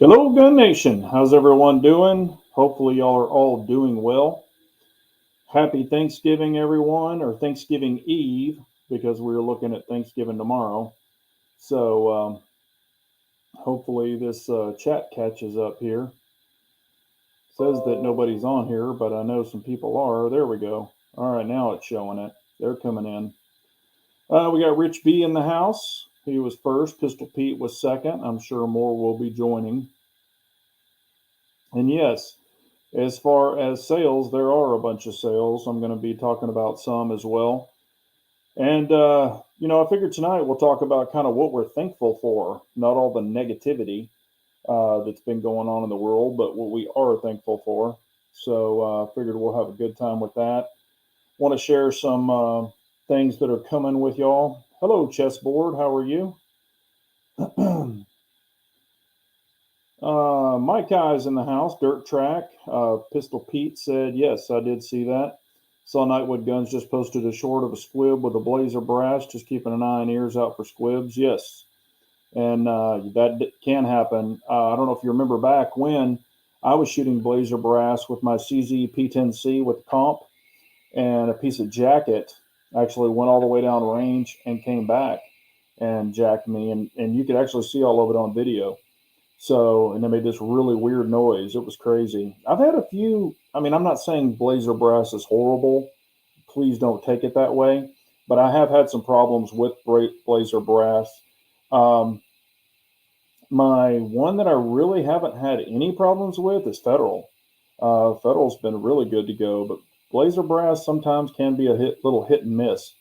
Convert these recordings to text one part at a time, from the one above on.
Hello, Gun Nation. How's everyone doing? Hopefully, y'all are all doing well. Happy Thanksgiving, everyone, or Thanksgiving Eve, because we're looking at Thanksgiving tomorrow. So, hopefully, this chat catches up here. Says that nobody's on here, but I know some people are. There we go. All right, now it's showing it. They're coming in. We got Rich B in the house. He was first. Pistol Pete was second. I'm sure more will be joining. And yes, as far as sales, there are a bunch of sales. I'm going to be talking about some as well. And, I figured tonight we'll talk about kind of what we're thankful for, not all the negativity that's been going on in the world, but what we are thankful for. So I figured we'll have a good time with that. Want to share some things that are coming with y'all. Hello, Chessboard. How are you? Mike Eye's in the house. Dirt Track. Pistol Pete said, yes, I did see that. Saw Nightwood Guns just posted a short of a squib with a blazer brass. Just keeping an eye and ears out for squibs. Yes. And that can happen. I don't know if you remember back when I was shooting blazer brass with my CZ P10C with comp and a piece of jacket. Actually went all the way down range and came back and jacked me. And you could actually see all of it on video. So, and they made this really weird noise. It was crazy. I've had a few, I'm not saying blazer brass is horrible. Please don't take it that way. But I have had some problems with blazer brass. My one that I really haven't had any problems with is Federal. Federal's been really good to go, but blazer brass sometimes can be a little hit and miss.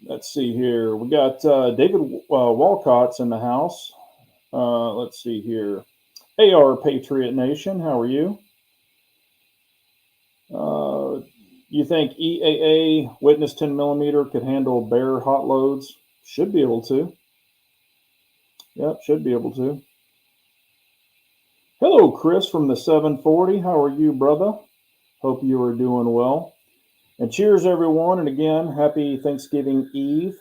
Let's see here. We got David Walcott's in the house. Let's see here. AR Patriot Nation, how are you? You think EAA Witness 10 millimeter could handle bare hot loads? Should be able to. Yep, should be able to. Hello, Chris from the 740. How are you, brother? Hope you are doing well. And cheers, everyone. And again, happy Thanksgiving Eve.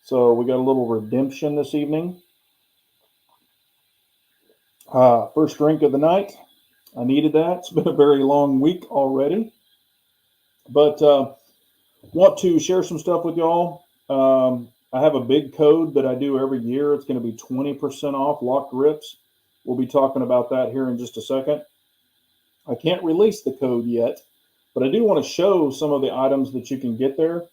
So we got a little redemption this evening. First drink of the night. I needed that. It's been a very long week already. But want to share some stuff with y'all. I have a big code that I do every year. It's going to be 20% off locked grips. We'll be talking about that here in just a second. I can't release the code yet, but I do want to show some of the items that you can get there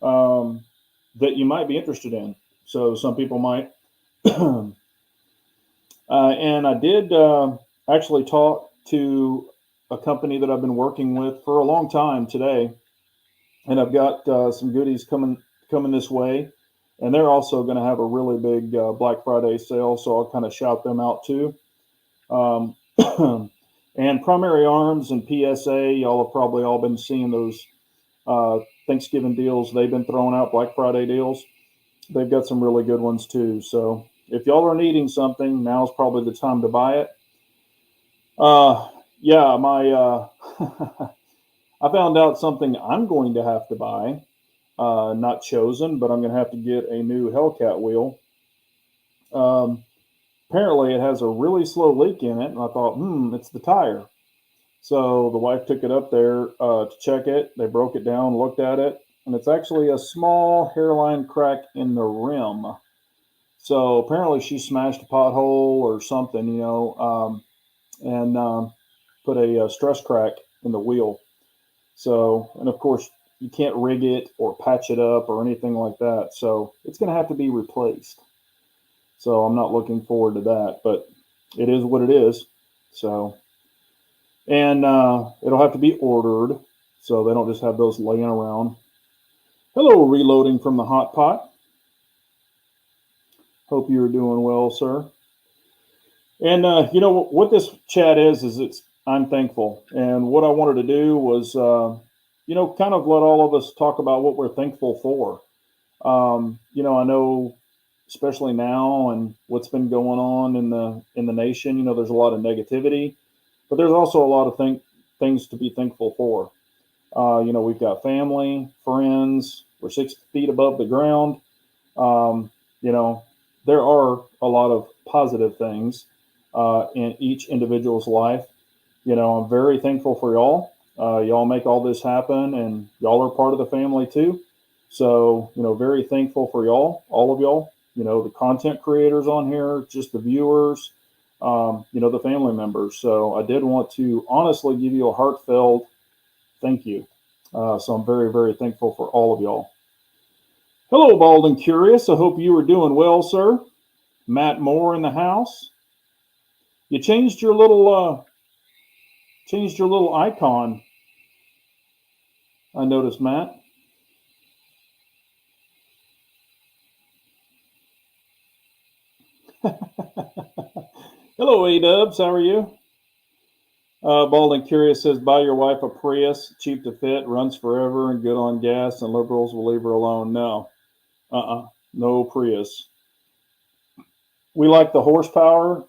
that you might be interested in. So some people might. And I did actually talk to a company that I've been working with for a long time today, and I've got some goodies coming this way, and they're also going to have a really big Black Friday sale, so I'll kind of shout them out too. And Primary Arms and PSA, y'all have probably all been seeing those Thanksgiving deals they've been throwing out, Black Friday deals. They've got some really good ones too. So if y'all are needing something, now's probably the time to buy it. Yeah, my I found out something I'm going to have to buy. Not chosen, but I'm going to have to get a new Hellcat wheel. Apparently, it has a really slow leak in it, and I thought, it's the tire. So the wife took it up there to check it. They broke it down, looked at it, and it's actually a small hairline crack in the rim. So apparently, she smashed a pothole or something, and put a stress crack in the wheel. So, and of course, you can't rig it or patch it up or anything like that. So it's going to have to be replaced. So I'm not looking forward to that, but it is what it is. So, and it'll have to be ordered, so they don't just have those laying around. Hello, reloading from the hot pot. Hope you're doing well, sir. And what this chat is I'm thankful, and what I wanted to do was kind of let all of us talk about what we're thankful for. I know, especially now and what's been going on in the nation, there's a lot of negativity, but there's also a lot of things to be thankful for. We've got family, friends. We're 6 feet above the ground. There are a lot of positive things in each individual's life. I'm very thankful for y'all. Y'all make all this happen, and y'all are part of the family too. So, very thankful for y'all, all of y'all. The content creators on here, just the viewers, the family members. So, I did want to honestly give you a heartfelt thank you. So, I'm very, very thankful for all of y'all. Hello, Bald and Curious. I hope you are doing well, sir. Matt Moore in the house. You changed your little icon. I noticed, Matt. Hello, A-Dubs. How are you? Bald and Curious says, buy your wife a Prius, cheap to fit, runs forever, and good on gas, and liberals will leave her alone. No. No Prius. We like the horsepower.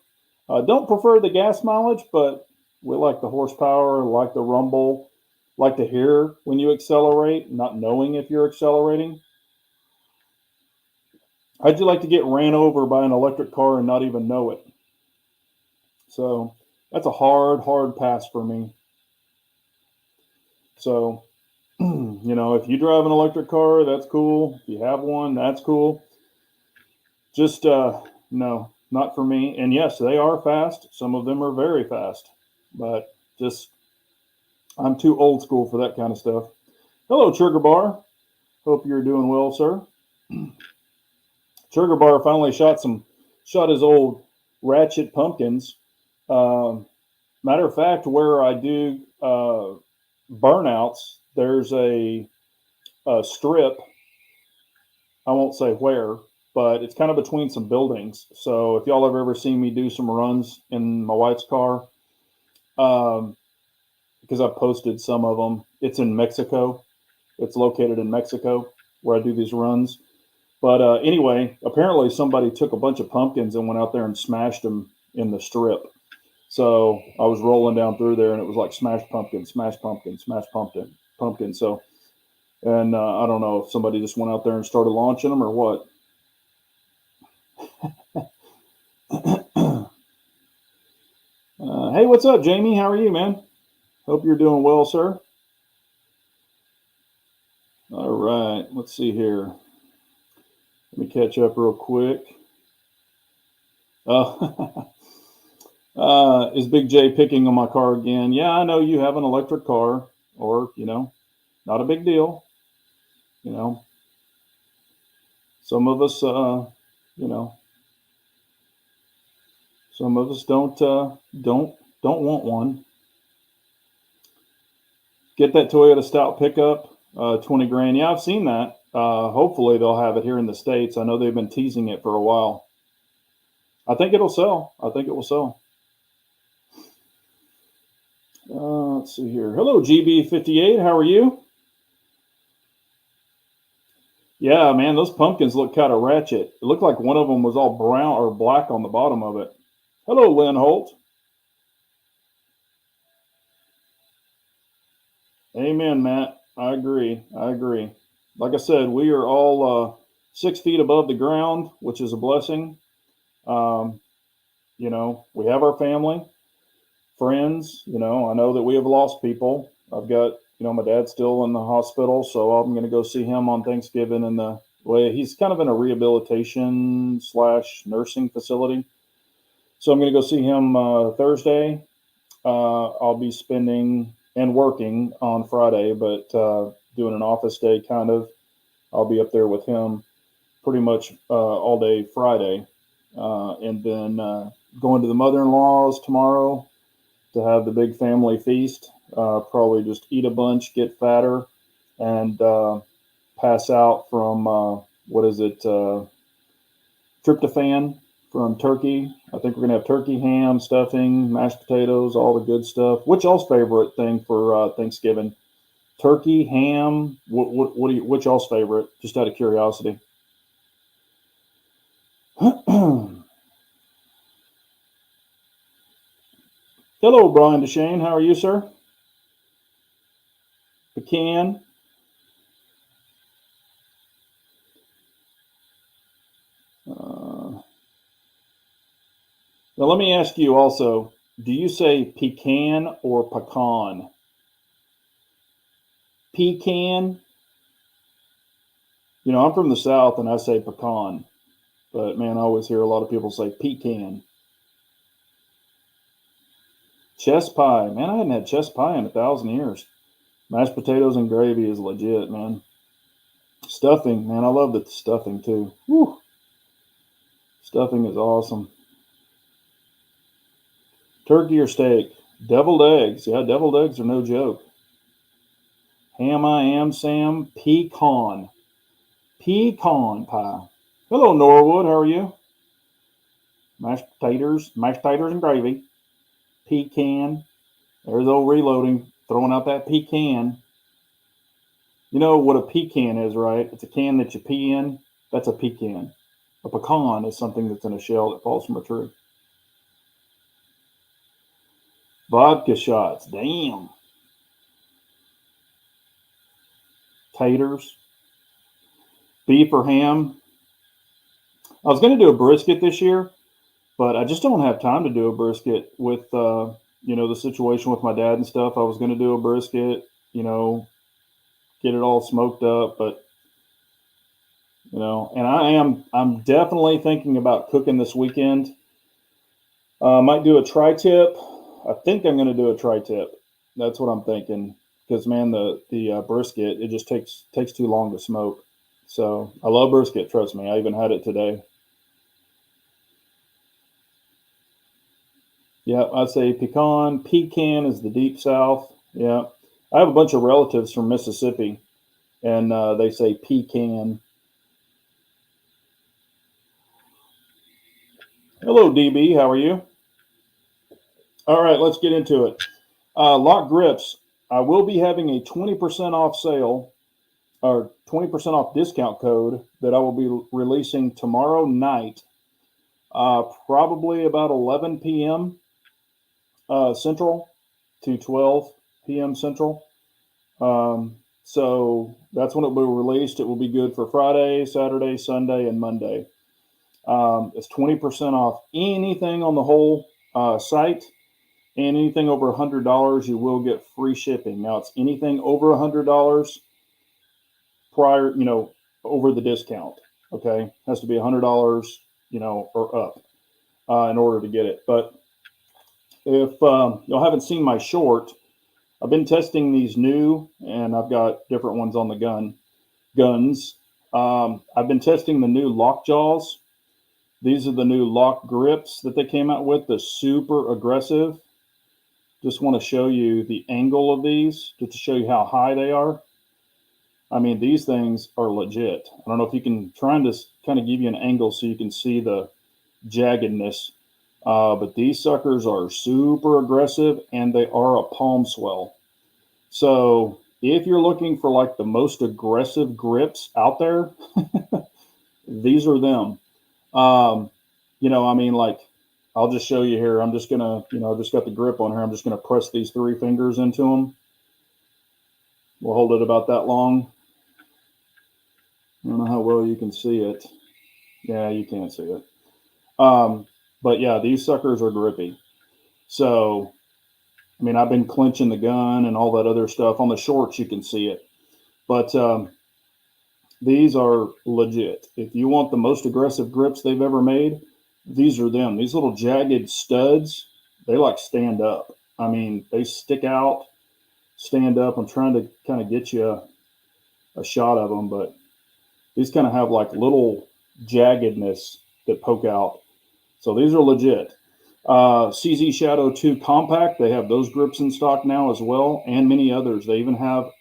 Don't prefer the gas mileage, but we like the horsepower, like the rumble, like to hear when you accelerate, not knowing if you're accelerating. How'd you like to get ran over by an electric car and not even know it? So that's a hard pass for me. So, if you drive an electric car, that's cool. If you have one, that's cool. Just, no, not for me. And yes, they are fast. Some of them are very fast, but just, I'm too old school for that kind of stuff. Hello, Sugar Bar. Hope you're doing well, sir. Sugar Bar finally shot his old ratchet pumpkins. Matter of fact, where I do burnouts, there's a strip. I won't say where, but it's kind of between some buildings. So if y'all have ever seen me do some runs in my wife's car, because I've posted some of them, it's in Mexico. It's located in Mexico where I do these runs. But anyway, apparently somebody took a bunch of pumpkins and went out there and smashed them in the strip. So I was rolling down through there, and it was like smashed pumpkin, smashed pumpkin, smashed pumpkin. So, and I don't know if somebody just went out there and started launching them or what. Hey, what's up, Jamie? How are you, man? Hope you're doing well, sir. All right, let's see here. Let me catch up real quick. Is Big J picking on my car again? Yeah, I know you have an electric car, or not a big deal. Some of us, some of us don't want one. Get that Toyota Stout pickup, 20 grand. Yeah, I've seen that. Hopefully they'll have it here in the States. I know they've been teasing it for a while. I think it'll sell. I think it will sell. Let's see here. Hello, GB58. How are you? Yeah, man, those pumpkins look kind of ratchet. It looked like one of them was all brown or black on the bottom of it. Hello, Lynn Holt. Amen, Matt. I agree. Like I said, we are all 6 feet above the ground, which is a blessing. Um, we have our family, friends. I know that we have lost people. I've got, my dad's still in the hospital, so I'm going to go see him on Thanksgiving. In the way he's kind of in a rehabilitation / nursing facility, so I'm going to go see him Thursday. I'll be spending and working on Friday, but doing an office day kind of. I'll be up there with him pretty much all day Friday, and then going to the mother-in-law's tomorrow to have the big family feast. Probably just eat a bunch, get fatter, and pass out from what is it? Tryptophan from turkey. I think we're gonna have turkey, ham, stuffing, mashed potatoes, all the good stuff. What's y'all's favorite thing for Thanksgiving? Turkey, ham. What do you? What's y'all's favorite? Just out of curiosity. Hello, Brian DeShane. How are you, sir? Pecan. Uh, Now, let me ask you also, do you say pecan or pecan? Pecan? You know, I'm from the South and I say pecan, but man, I always hear a lot of people say pecan. Chess pie. Man, I hadn't had chess pie in 1,000 years. Mashed potatoes and gravy is legit, man. Stuffing, man, I love the stuffing too. Whew. Stuffing is awesome. Turkey or steak? Deviled eggs. Yeah, deviled eggs are no joke. Ham I am, Sam. Pecan. Pecan pie. Hello, Norwood. How are you? Mashed potatoes and gravy. Pecan. There's old reloading, throwing out that pecan. You know what a pecan is, right? It's a can that you pee in. That's a pecan. A pecan is something that's in a shell that falls from a tree. Vodka shots. Damn. Taters. Beef or ham. I was going to do a brisket this year, but I just don't have time to do a brisket with, the situation with my dad and stuff. I was going to do a brisket, get it all smoked up, but and I'm definitely thinking about cooking this weekend. Might do a tri-tip. I think I'm going to do a tri-tip. That's what I'm thinking. Because man, the brisket, it just takes too long to smoke. So I love brisket. Trust me, I even had it today. Yeah, I'd say pecan. Pecan is the deep south. Yeah, I have a bunch of relatives from Mississippi, and they say pecan. Hello, DB. How are you? All right, let's get into it. Lock grips. I will be having a 20% off sale or 20% off discount code that I will be releasing tomorrow night, probably about 11 p.m. Central to 12 p.m. Central. So that's when it will be released. It will be good for Friday, Saturday, Sunday, and Monday. It's 20% off anything on the whole site. And anything over $100, you will get free shipping. Now it's anything over $100 prior, over the discount. Okay, has to be $100, or up in order to get it. But if y'all haven't seen my short, I've been testing these new, and I've got different ones on the guns. I've been testing the new lock jaws. These are the new lock grips that they came out with. The super aggressive. Just want to show you the angle of these, just to show you how high they are. I mean, these things are legit. I don't know if you can try and just kind of give you an angle so you can see the jaggedness. But these suckers are super aggressive and they are a palm swell. So if you're looking for like the most aggressive grips out there, these are them. Like I'll just show you here. I'm just gonna, I've just got the grip on here. I'm just gonna press these 3 fingers into them. We'll hold it about that long. I don't know how well you can see it. Yeah, you can't see it. But yeah, these suckers are grippy. So, I've been clenching the gun and all that other stuff. On the shorts, you can see it. But these are legit. If you want the most aggressive grips they've ever made, these are them. These little jagged studs, they like stand up. They stick out, stand up. I'm trying to kind of get you a shot of them, but these kind of have like little jaggedness that poke out. So these are legit. CZ Shadow 2 Compact, they have those grips in stock now as well, and many others. They even have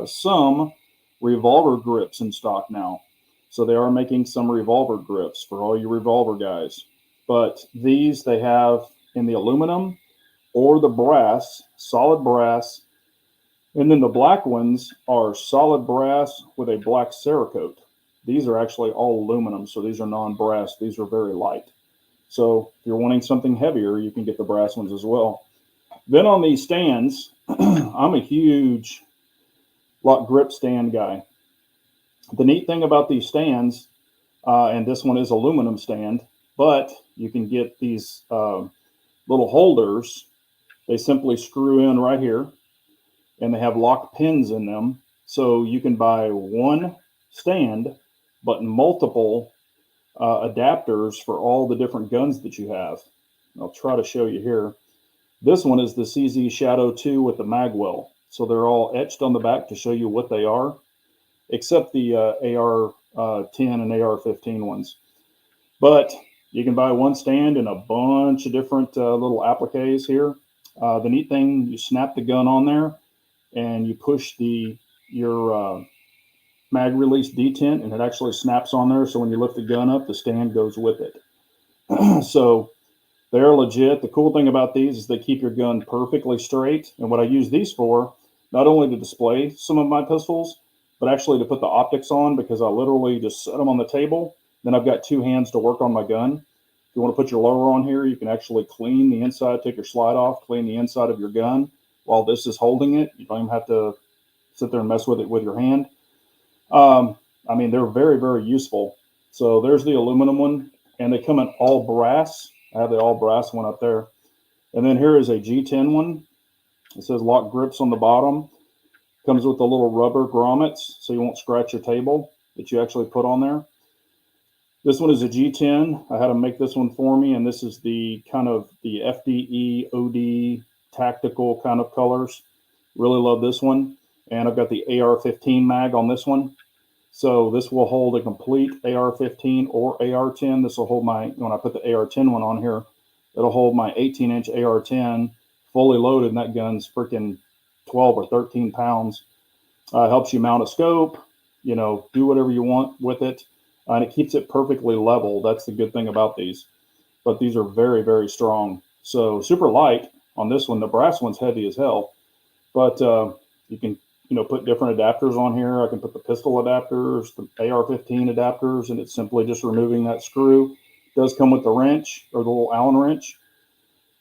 some revolver grips in stock now. So they are making some revolver grips for all you revolver guys. But these they have in the aluminum or the brass, solid brass. And then the black ones are solid brass with a black Cerakote. These are actually all aluminum, so these are non-brass. These are very light. So if you're wanting something heavier, you can get the brass ones as well. Then on these stands, I'm a huge lock grip stand guy. The neat thing about these stands, and this one is aluminum stand, but you can get these little holders. They simply screw in right here, and they have lock pins in them. So you can buy one stand, but multiple adapters for all the different guns that you have. I'll try to show you here. This one is the CZ Shadow 2 with the magwell. So they're all etched on the back to show you what they are, except the AR-10 and AR-15 ones. But you can buy one stand and a bunch of different little appliques here. The neat thing, you snap the gun on there and you push your mag release detent, and it actually snaps on there. So when you lift the gun up, the stand goes with it. So they're legit. The cool thing about these is they keep your gun perfectly straight. And what I use these for, not only to display some of my pistols, but actually to put the optics on, because I literally just set them on the table. Then I've got two hands to work on my gun. If you want to put your lower on here, you can actually clean the inside, take your slide off, clean the inside of your gun while this is holding it. You don't even have to sit there and mess with it with your hand. I mean, they're very, very useful. So there's the aluminum one, and they come in all brass. I have the all brass one up there. And then here is a G10 one. It says lock grips on the bottom. Comes with the little rubber grommets, so you won't scratch your table that you actually put on there. This one is a G10. I had to make this one for me, and this is the kind of the FDE, OD, tactical kind of colors. Really love this one. And I've got the AR-15 mag on this one. So this will hold a complete AR-15 or AR-10. This will hold my, when I put the AR-10 one on here, it'll hold my 18-inch AR-10 fully loaded, and that gun's freaking 12 or 13 pounds. Helps you mount a scope, you know, do whatever you want with it. And it keeps it perfectly level. That's the good thing about these. But these are very, very strong. So super light on this one. The brass one's heavy as hell. But you can, you know, put different adapters on here. I can put the pistol adapters, the AR-15 adapters, and it's simply just removing that screw. It does come with the wrench, or the little Allen wrench.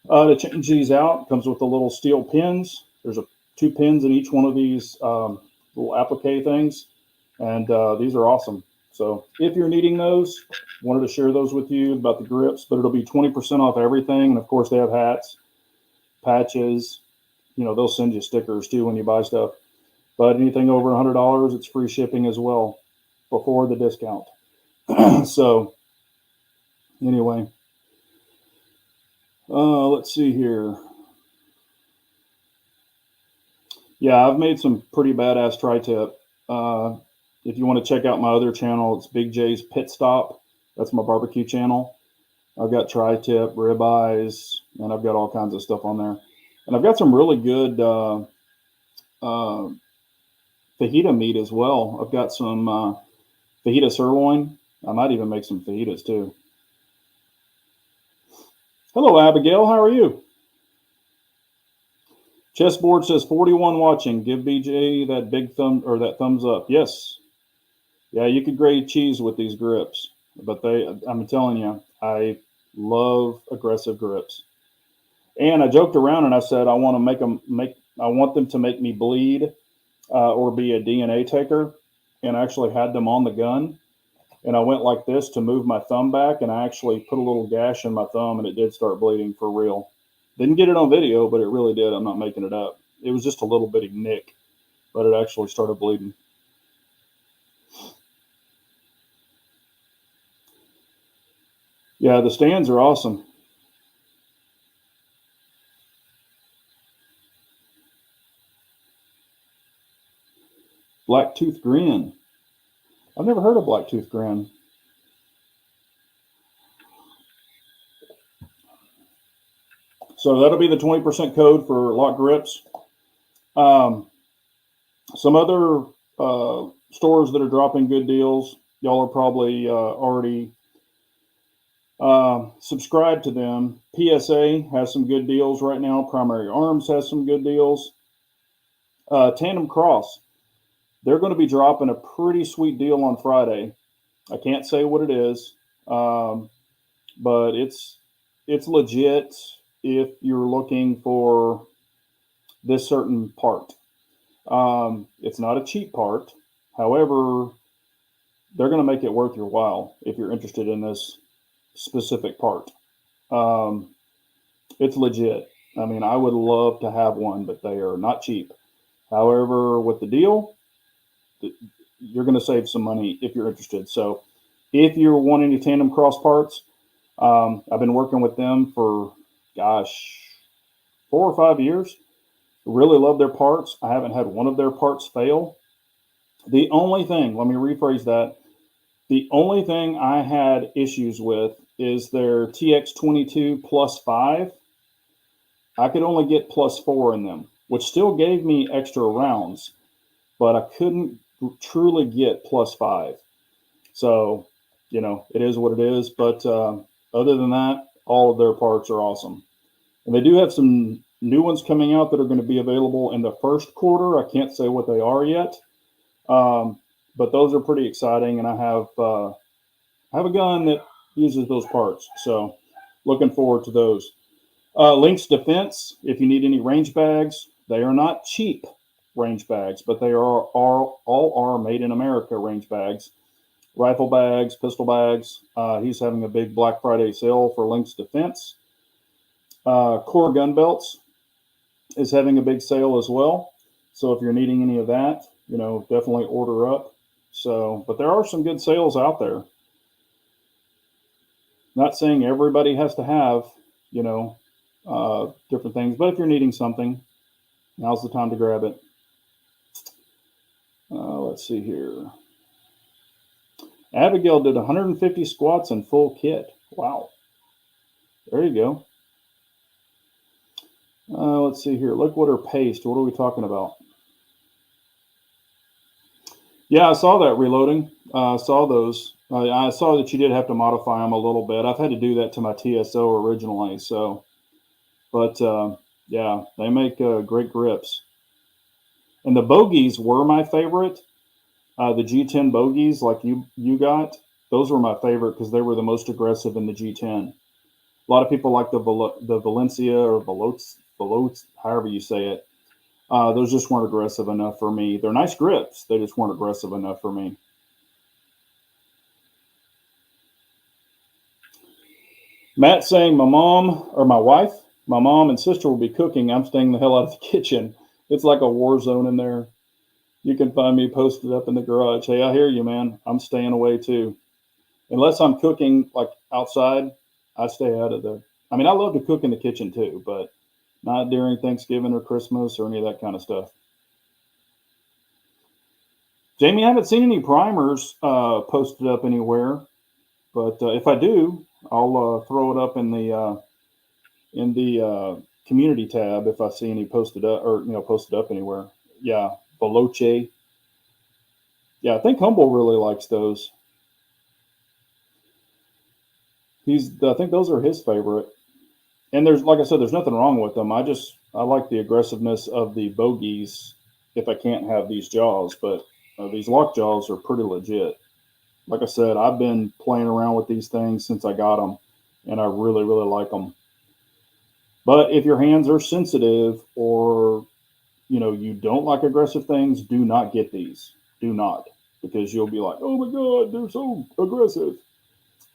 To change these out, it comes with the little steel pins. There's two pins in each one of these little applique things. And these are awesome. So if you're needing those, wanted to share those with you about the grips, but it'll be 20% off everything. And of course they have hats, patches, you know, they'll send you stickers too when you buy stuff. But anything over $100, it's free shipping as well before the discount. So anyway, let's see here. Yeah, I've made some pretty badass tri-tip. If you want to check out my other channel, it's Big J's Pit Stop. That's my barbecue channel. I've got tri-tip, ribeyes, and I've got all kinds of stuff on there. And I've got some really good fajita meat as well. I've got some fajita sirloin. I might even make some fajitas too. Hello, Abigail. How are you? Chessboard says 41 watching. Give BJ that big thumb, or that thumbs up. Yes. Yeah, you could grate cheese with these grips, but I'm telling you, I love aggressive grips. And I joked around and I said I want them to make me bleed or be a DNA taker, and I actually had them on the gun. And I went like this to move my thumb back, and I actually put a little gash in my thumb, and it did start bleeding for real. Didn't get it on video, but it really did. I'm not making it up. It was just a little bitty nick, but it actually started bleeding. Yeah, the stands are awesome. Blacktooth Grin. I've never heard of Blacktooth Grin. So that'll be the 20% code for lock grips. Some other stores that are dropping good deals, y'all are probably already subscribed to them. PSA has some good deals right now. Primary Arms has some good deals. Tandem Cross, they're going to be dropping a pretty sweet deal on Friday. I can't say what it is, but it's legit if you're looking for this certain part. It's not a cheap part. However, they're going to make it worth your while if you're interested in this specific part. It's legit. I mean, I would love to have one, but they are not cheap. However, with the deal, you're going to save some money if you're interested. So, if you're wanting any tandem cross parts, I've been working with them for, gosh, 4 or 5 years. Really love their parts. I haven't had one of their parts fail. The only thing, let me rephrase that. The only thing I had issues with is their TX22 plus 5. I could only get plus 4 in them, which still gave me extra rounds, but I couldn't truly get plus 5. So, it is what it is. But other than that, all of their parts are awesome. And they do have some new ones coming out that are going to be available in the first quarter. I can't say what they are yet, but those are pretty exciting. And I have a gun that uses those parts, so looking forward to those. Lynx Defense, if you need any range bags, they are not cheap range bags, but they are all made in America range bags. Rifle bags, pistol bags. He's having a big Black Friday sale for Lynx Defense. Core Gun Belts is having a big sale as well. So if you're needing any of that, definitely order up. So, but there are some good sales out there. Not saying everybody has to have, different things, but if you're needing something, now's the time to grab it. Let's see here. Abigail did 150 squats in full kit. Wow. There you go. Let's see here. Liquid paste. What are we talking about? Yeah, I saw that reloading. Saw those. I saw that you did have to modify them a little bit. I've had to do that to my TSO originally. So, but yeah, they make great grips. And the bogeys were my favorite. The G10 bogeys, like you got, those were my favorite because they were the most aggressive in the G10. A lot of people like the Valencia or Veloz, however you say it. Those just weren't aggressive enough for me. They're nice grips. They just weren't aggressive enough for me. Matt saying my mom and sister will be cooking. I'm staying the hell out of the kitchen. It's like a war zone in there. You can find me posted up in the garage. Hey, I hear you, man. I'm staying away too. Unless I'm cooking like outside, I stay out of there. I mean, I love to cook in the kitchen too, but not during Thanksgiving or Christmas or any of that kind of stuff. Jamie, I haven't seen any primers posted up anywhere, but if I do, I'll throw it up in the community tab if I see any posted up anywhere. Yeah, Veloce. Yeah, I think Humble really likes those. I think those are his favorite. And like I said, there's nothing wrong with them. I like the aggressiveness of the bogeys if I can't have these jaws, but these lock jaws are pretty legit. Like I said, I've been playing around with these things since I got them, and I really, really like them. But if your hands are sensitive or, you don't like aggressive things, do not get these. Do not, because you'll be like, oh my God, they're so aggressive.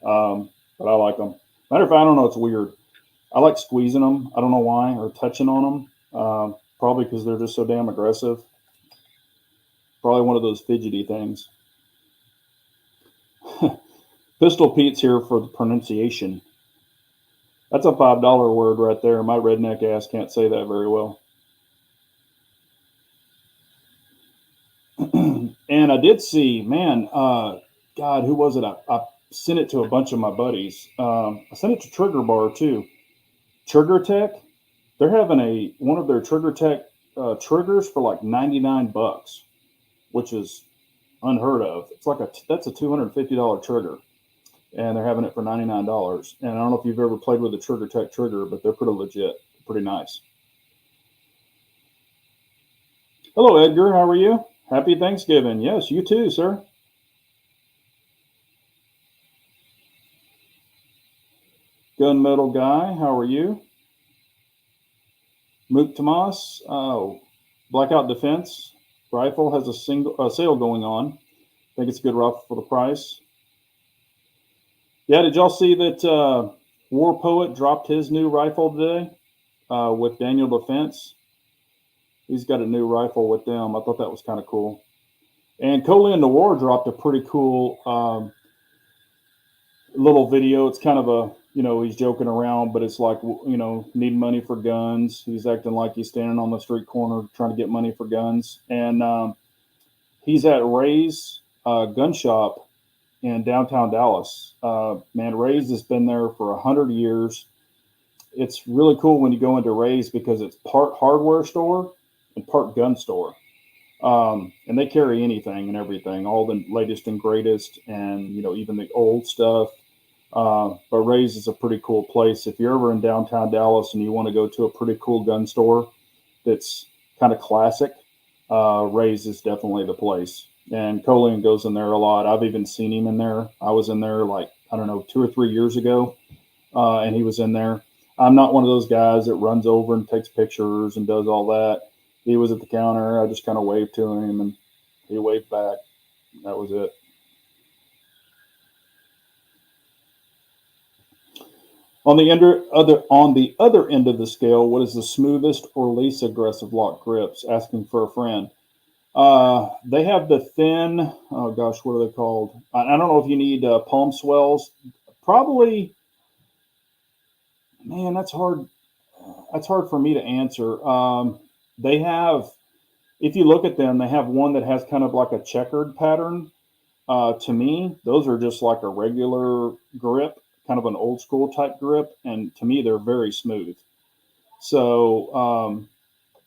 But I like them. Matter of fact, I don't know, it's weird. I like squeezing them. I don't know why, or touching on them. Probably because they're just so damn aggressive. Probably one of those fidgety things. Pistol Pete's here for the pronunciation. That's a $5 word right there. My redneck ass can't say that very well. And I did see, man, God, who was it? I sent it to a bunch of my buddies. I sent it to Trigger Bar too. Trigger Tech, they're having one of their Trigger Tech triggers for like $99, which is unheard of. It's like that's a $250 trigger, and they're having it for $99. And I don't know if you've ever played with a Trigger Tech trigger, but they're pretty legit, pretty nice. Hello, Edgar. How are you? Happy Thanksgiving. Yes, you too, sir. Gunmetal Guy, how are you? Mook Tomas, Blackout Defense rifle has a sale going on. I think it's a good rifle for the price. Yeah, did y'all see that War Poet dropped his new rifle today with Daniel Defense? He's got a new rifle with them. I thought that was kind of cool. And Coley and the War dropped a pretty cool little video. It's kind of a, he's joking around, but it's like, need money for guns. He's acting like he's standing on the street corner trying to get money for guns. And he's at Ray's gun shop in downtown Dallas. Man, Ray's has been there for 100 years. It's really cool when you go into Ray's because it's part hardware store and part gun store. And they carry anything and everything, all the latest and greatest, and even the old stuff. But Ray's is a pretty cool place. If you're ever in downtown Dallas and you want to go to a pretty cool gun store that's kind of classic, Ray's is definitely the place. And Colin goes in there a lot. I've even seen him in there. I was in there like, I don't know, 2 or 3 years ago, and he was in there. I'm not one of those guys that runs over and takes pictures and does all that. He was at the counter. I just kind of waved to him, and he waved back. That was it. On the other end of the scale, what is the smoothest or least aggressive lock grips? Asking for a friend. They have the thin. Oh gosh, what are they called? I don't know if you need palm swells. Probably. Man, that's hard. That's hard for me to answer. They have, if you look at them, they have one that has kind of like a checkered pattern. To me, those are just like a regular grip, kind of an old school type grip, and to me, they're very smooth. So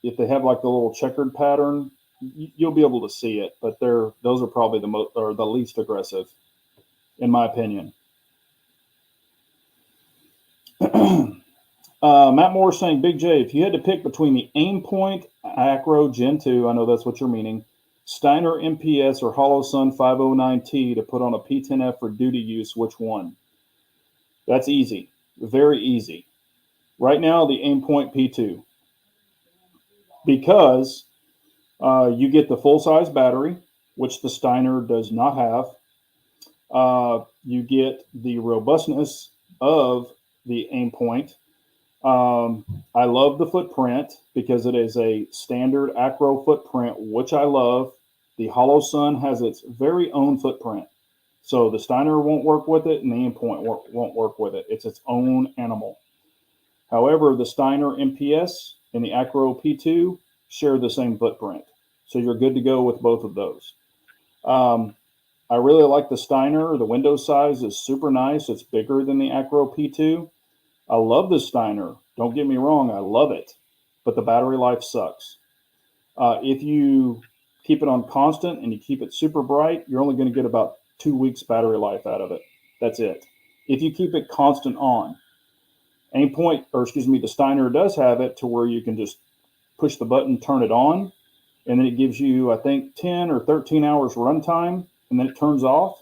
if they have like a little checkered pattern, you'll be able to see it. But those are probably the most or the least aggressive, in my opinion. Matt Moore saying, Big J, if you had to pick between the Aimpoint Acro Gen 2, I know that's what you're meaning, Steiner MPS or Holosun 509T to put on a P10F for duty use, which one? That's easy. Very easy. Right now, the Aimpoint P2. Because you get the full-size battery, which the Steiner does not have. You get the robustness of the Aimpoint. I love the footprint because it is a standard Acro footprint, which I love. The Holosun has its very own footprint. So the Steiner won't work with it and the Aimpoint won't work with it. It's its own animal. However, the Steiner MPS and the Acro P2 share the same footprint. So you're good to go with both of those. I really like the Steiner. The window size is super nice. It's bigger than the Acro P2. I love the Steiner. Don't get me wrong, I love it, but the battery life sucks. If you keep it on constant and you keep it super bright, you're only going to get about 2 weeks battery life out of it. That's it. If you keep it constant on, the Steiner does have it to where you can just push the button, turn it on, and then it gives you, I think, 10 or 13 hours runtime, and then it turns off,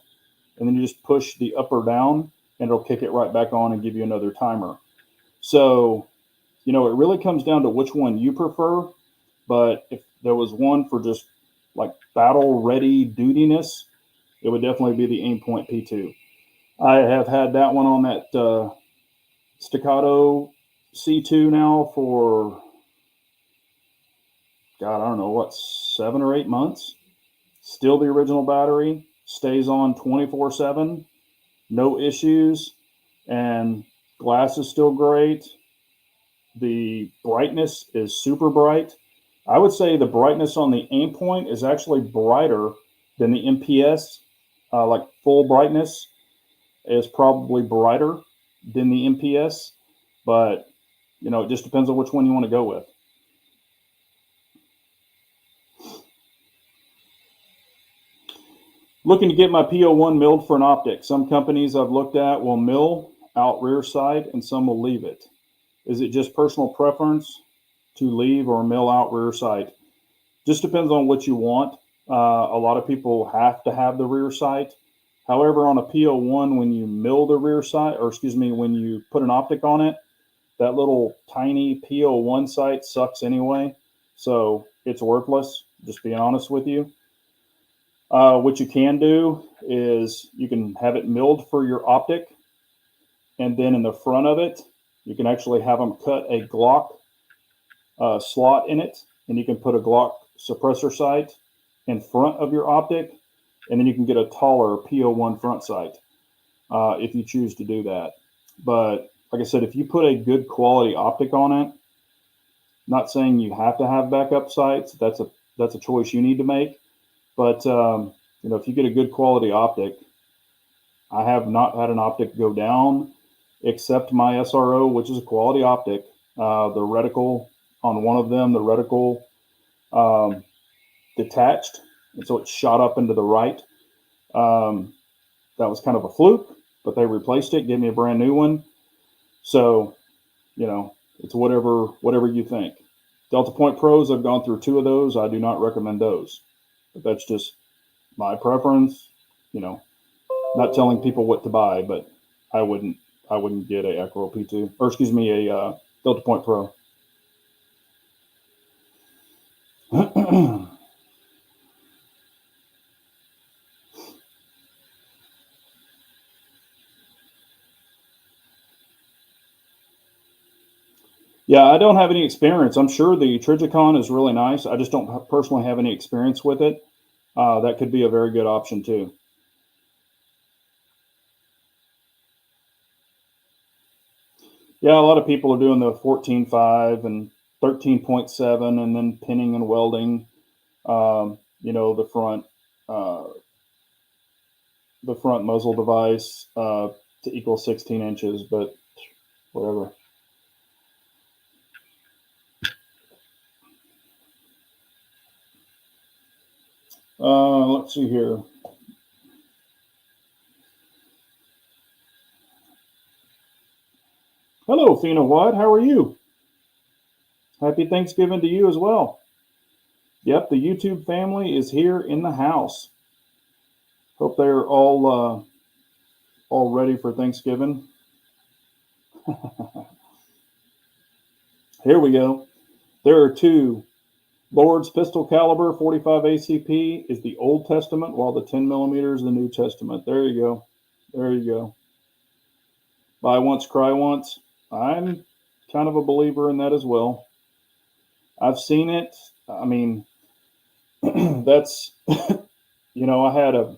and then you just push the up or down, and it'll kick it right back on and give you another timer. So, it really comes down to which one you prefer. But if there was one for just like battle ready dudiness, it would definitely be the Aimpoint P2. I have had that one on that Staccato C2 now for, God, I don't know, what, 7 or 8 months. Still the original battery, stays on 24/7, no issues, and glass is still great. The brightness is super bright. I would say the brightness on the Aimpoint is actually brighter than the MPS. Like full brightness is probably brighter than the MPS, but it just depends on which one you want to go with. Looking to get my P01 milled for an optic. Some companies I've looked at will mill out rear sight and some will leave it. Is it just personal preference to leave or mill out rear sight? Just depends on what you want. A lot of people have to have the rear sight. However, on a P01, when you mill the rear sight, when you put an optic on it, that little tiny P01 sight sucks anyway. So it's worthless, just being honest with you. What you can do is you can have it milled for your optic, and then in the front of it, you can actually have them cut a Glock slot in it, and you can put a Glock suppressor sight in front of your optic, and then you can get a taller PO1 front sight if you choose to do that. But like I said, if you put a good quality optic on it, not saying you have to have backup sights. That's a choice you need to make. But if you get a good quality optic, I have not had an optic go down, except my SRO, which is a quality optic. The reticle on one of them, the reticle detached, and so it shot up into the right. That was kind of a fluke, but they replaced it, gave me a brand new one. So, it's whatever you think. Delta Point Pros, I've gone through 2 of those. I do not recommend those, but that's just my preference. Not telling people what to buy, but I wouldn't get a Acro P2, or excuse me, a Delta Point Pro. Yeah, I don't have any experience. I'm sure the Trijicon is really nice. I just don't personally have any experience with it. That could be a very good option too. Yeah, a lot of people are doing the 14.5 and 13.7 and then pinning and welding, the front muzzle device to equal 16 inches, but whatever. Let's see here. Hello, Fina White. How are you? Happy Thanksgiving to you as well. Yep, the YouTube family is here in the house. Hope they're all ready for Thanksgiving. Here we go. There are 2. Lord's pistol caliber 45 ACP is the Old Testament, while the 10 millimeter is the New Testament. There you go. There you go. Buy once, cry once. I'm kind of a believer in that as well. I've seen it. I mean, that's, I had a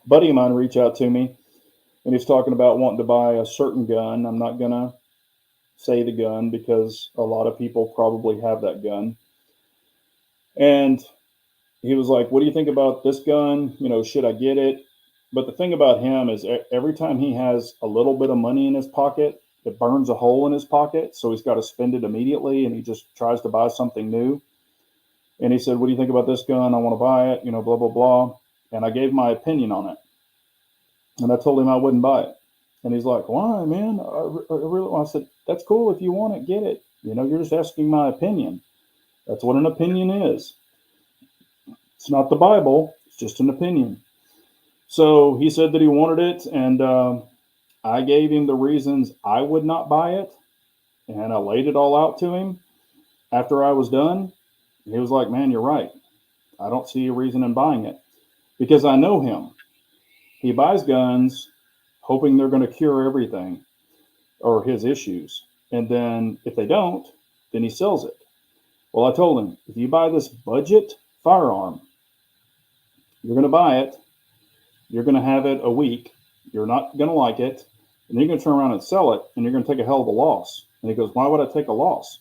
buddy of mine reach out to me, and he's talking about wanting to buy a certain gun. I'm not going to say the gun because a lot of people probably have that gun. And he was like, "What do you think about this gun? Should I get it?" But the thing about him is every time he has a little bit of money in his pocket, it burns a hole in his pocket. So he's got to spend it immediately, and he just tries to buy something new. And he said, "What do you think about this gun? I want to buy it, blah, blah, blah." And I gave my opinion on it. And I told him I wouldn't buy it. And he's like, "Why, man? I said, "That's cool. If you want it, get it. You're just asking my opinion. That's what an opinion is. It's not the Bible. It's just an opinion." So he said that he wanted it, and I gave him the reasons I would not buy it, and I laid it all out to him. After I was done, he was like, "Man, you're right. I don't see a reason in buying it," because I know him. He buys guns hoping they're going to cure everything or his issues, and then if they don't, then he sells it. Well, I told him, if you buy this budget firearm, you're going to buy it, you're going to have it a week, you're not going to like it, and then you're going to turn around and sell it, and you're going to take a hell of a loss. And he goes, "Why would I take a loss?"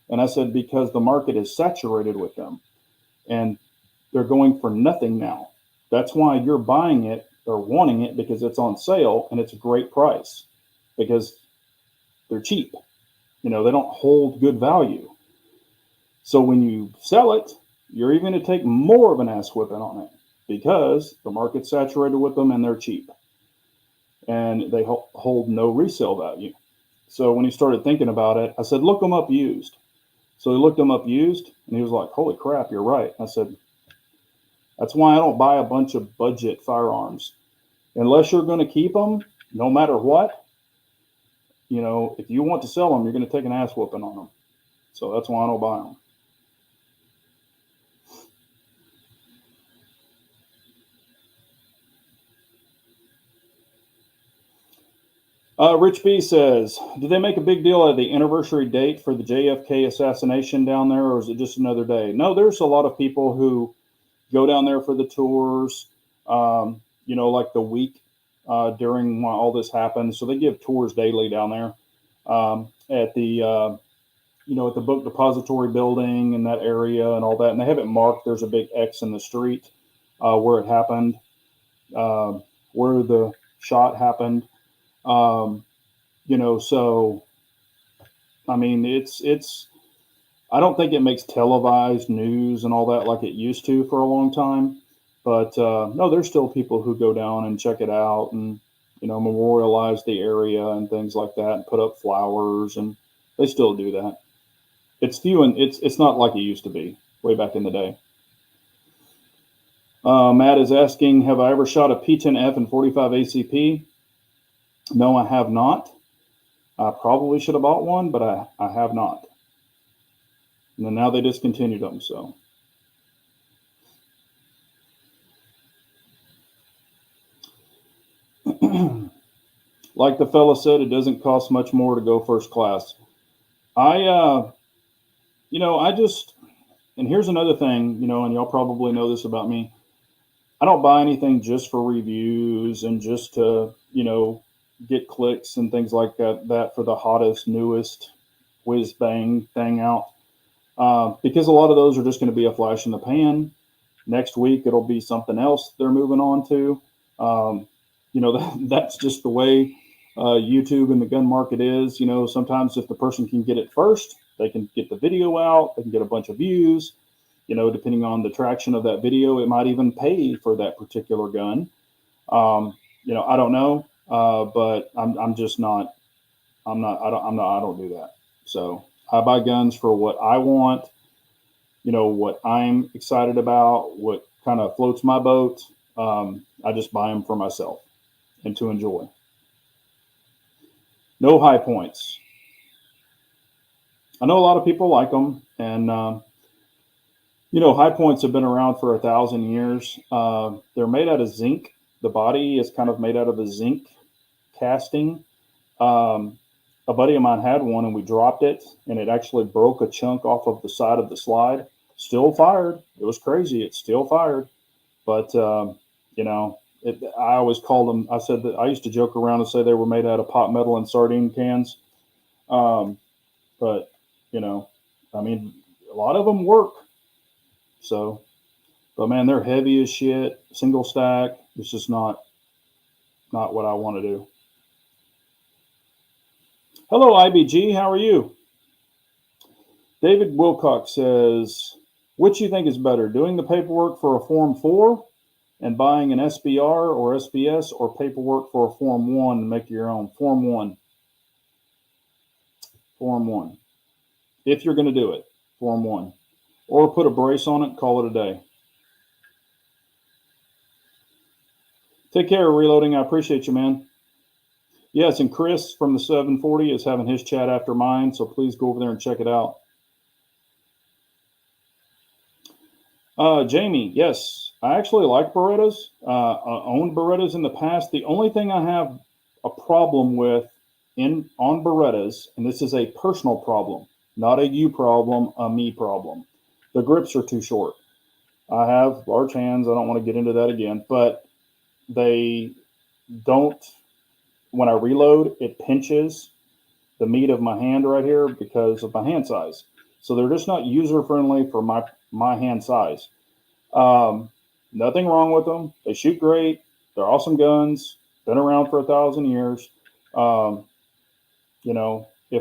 And I said, "Because the market is saturated with them, and they're going for nothing now. That's why you're buying it or wanting it, because it's on sale and it's a great price, because they're cheap. They don't hold good value. So when you sell it, you're even going to take more of an ass whipping on it, because the market's saturated with them and they're cheap, and they hold no resale value." So when he started thinking about it, I said, "Look them up used." So he looked them up used, and he was like, "Holy crap, you're right." I said, "That's why I don't buy a bunch of budget firearms. Unless you're going to keep them, no matter what, if you want to sell them, you're going to take an ass whooping on them. So that's why I don't buy them." Rich B says, "Did they make a big deal of the anniversary date for the JFK assassination down there, or is it just another day?" No, there's a lot of people who go down there for the tours. Like the week during while all this happens, so they give tours daily down there at the at the book depository building in that area and all that. And they have it marked. There's a big X in the street where it happened, uh, where the shot happened. Um, so I mean, it's. I don't think it makes televised news and all that like it used to for a long time. But no, there's still people who go down and check it out and memorialize the area and things like that and put up flowers, and they still do that. It's few and it's not like it used to be way back in the day. Matt is asking, have I ever shot a P10F and 45 ACP? No, I have not. I probably should have bought one, but I have not. And then now they discontinued them, so. Like the fella said, it doesn't cost much more to go first class. And here's another thing, and y'all probably know this about me. I don't buy anything just for reviews and just to, get clicks and things like that for the hottest, newest whiz bang thing out. Because a lot of those are just going to be a flash in the pan. Next week, it'll be something else they're moving on to. That's just the way YouTube and the gun market is. Sometimes if the person can get it first, they can get the video out, they can get a bunch of views. Depending on the traction of that video, it might even pay for that particular gun. I don't know, but I'm just not. I don't do that. So I buy guns for what I want. What I'm excited about, what kind of floats my boat. I just buy them for myself and to enjoy. No high points. I know a lot of people like them, and high points have been around for 1,000 years. They're made out of zinc. The body is kind of made out of a zinc casting. A buddy of mine had one, and we dropped it, and it actually broke a chunk off of the side of the slide. Still fired. It was crazy. It still fired, but I always called them. I said that I used to joke around and say they were made out of pot metal and sardine cans. But a lot of them work. So, but man, they're heavy as shit. Single stack. It's just not what I want to do. Hello, IBG. How are you? David Wilcox says, which you think is better, doing the paperwork for a Form 4 and buying an SBR or SBS, or paperwork for a Form 1 and make your own? Form 1. Form 1. If you're going to do it, Form 1. Or put a brace on it, call it a day. Take care, Reloading. I appreciate you, man. Yes, and Chris from the 740 is having his chat after mine, so please go over there and check it out. Jamie, yes, I actually like Berettas. I owned Berettas in the past. The only thing I have a problem with on Berettas, and this is a personal problem, not a you problem, a me problem. The grips are too short. I have large hands. I don't want to get into that again, but they don't. When I reload, it pinches the meat of my hand right here because of my hand size. So they're just not user friendly for my hand size. Nothing wrong with them. They shoot great. They're awesome guns. Been around for 1,000 years. If